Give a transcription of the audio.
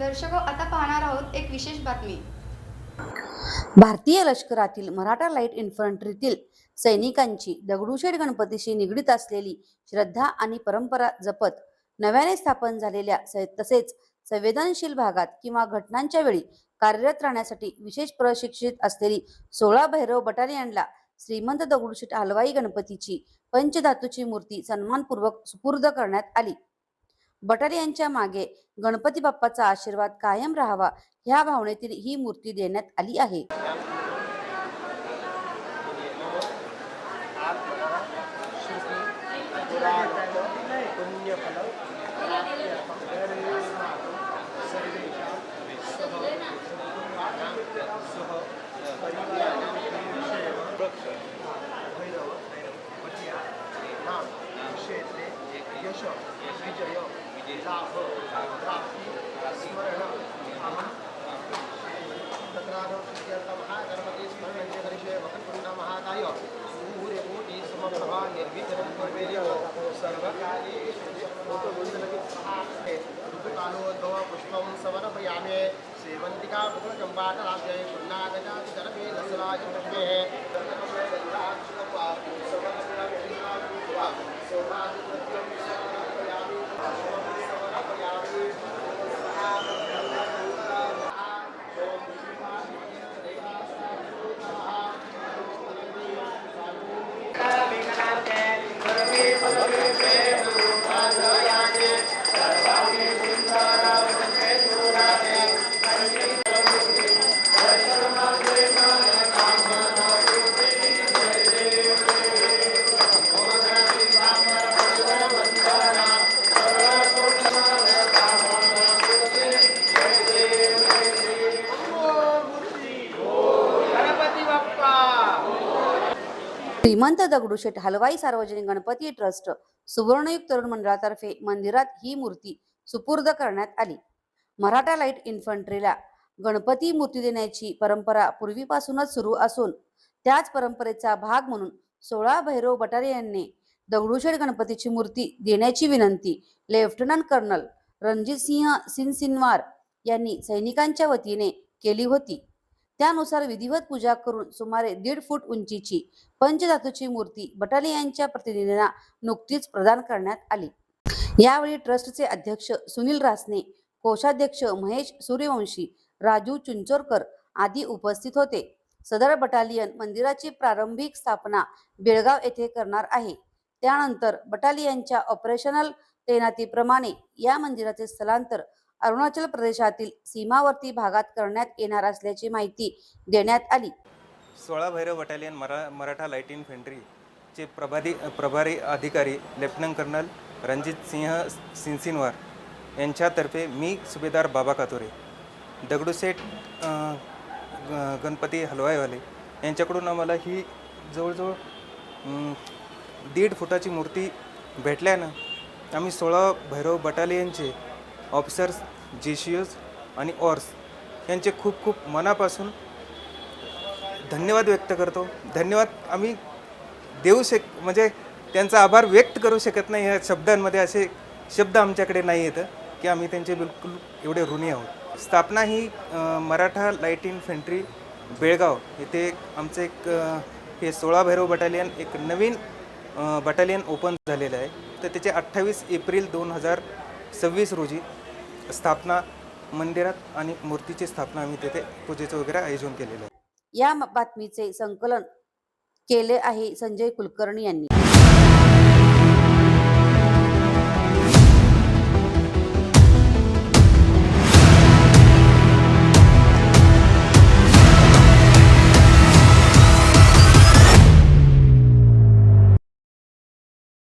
दर्शको, आता पाहणार आहोत एक विशेष बातमी। भारतीय लष्करातील मराठा लाईट इन्फंट्रीतील सैनिकांची दगडूशेठ गणपतीशी निगडीत असलेली श्रद्धा आणि परंपरा जपत नव्याने स्थापन झालेल्या तसेच संवेदनशील भागात किंवा घटनांच्या वेळी कार्यरत राहण्यासाठी विशेष प्रशिक्षित असलेली 16 भैरव बटालियनला श्रीमंत दगडूशेठ हलवाई गणपतीची पंचधातूची मूर्ती सन्मानपूर्वक सुपूर्द करण्यात आली। बटालियनच्या मागे गणपती बाप्पाचा आशीर्वाद कायम राहावा ह्या भावनेतील ही मूर्ती देण्यात आली आहे। पुष्पं समर्पयामि सेवन्तिका पुष्पचम्पाटलाभ्यै पुण्णागजाति जलमे दशराज पुष्पे श्रीमंत दगडूशेठ हलवाई सार्वजनिक गणपती ट्रस्ट सुवर्णयुग तरुण मंडळातर्फे मंदिरात ही मूर्ती सुपूर्द करण्यात आली। मराठा लाईट इन्फंट्रीला गणपती मूर्ती देण्याची परंपरा पूर्वीपासूनच सुरू असून त्याच परंपरेचा भाग म्हणून 16 भैरव बटालियनने दगडूशेठ गणपतीची मूर्ती देण्याची विनंती लेफ्टनंट कर्नल रणजितसिंह सिनसिनवार यांनी सैनिकांच्या वतीने केली होती। त्यानुसार विधिवत पूजा करून सुमारे 1.5 फूट उंचीची पंचधातूची मूर्ती बटालियनच्या प्रतिनिधींना नुकतीच प्रदान करण्यात आली। यावेळी ट्रस्टचे अध्यक्ष सुनील रासने, कोषाध्यक्ष महेश सूर्यवंशी, राजू चुंचोरकर आदी उपस्थित होते। सदर बटालियन मंदिराची प्रारंभिक स्थापना बेळगाव येथे करणार आहे। त्यानंतर बटालियनच्या ऑपरेशनल तैनातीप्रमाणे या मंदिराचे स्थलांतर अरुणाचल प्रदेशातील सीमावर्ती भागात करण्यात येणार असल्याची माहिती देण्यात आली। 16 Bhairav battalion Maratha light infantry चे प्रभारी अधिकारी लेफ्टनंट कर्नल रणजितसिंह सिनसिनवार यांच्यातर्फे मी सुभेदार बाबा कातोरे दगडूशेठ गणपती हलवाईवाले यांच्याकडून आम्हाला ही जवळजवळ 1.5 फुटाची मूर्ती भेटल्यानं आम्ही 16 भैरव बटालियनचे ऑफिसर्स, जेसीओज आणि ऑर्स यांचे खूप खूप मनापासून धन्यवाद व्यक्त करतो। धन्यवाद आम्ही म्हणजे त्यांचा आभार व्यक्त करू शकत नाही। ह्या शब्दांमध्ये असे शब्द आमच्याकडे नाही येतं की आम्ही त्यांचे बिलकुल एवढे ऋणी आहोत। स्थापना ही मराठा लाईट इन्फंट्री बेळगाव येथे आमचं एक हे 16 भैरव बटालियन एक नवीन बटालियन ओपन झालेलं आहे। तर त्याचे 28 एप्रिल 2026 रोजी स्थापना मंदिरात आणि मूर्तीची स्थापना आम्ही तेथे पूजेचं वगैरे आयोजन केलेलं आहे। या बातमीचे संकलन केले आहे संजय कुलकर्णी यांनी।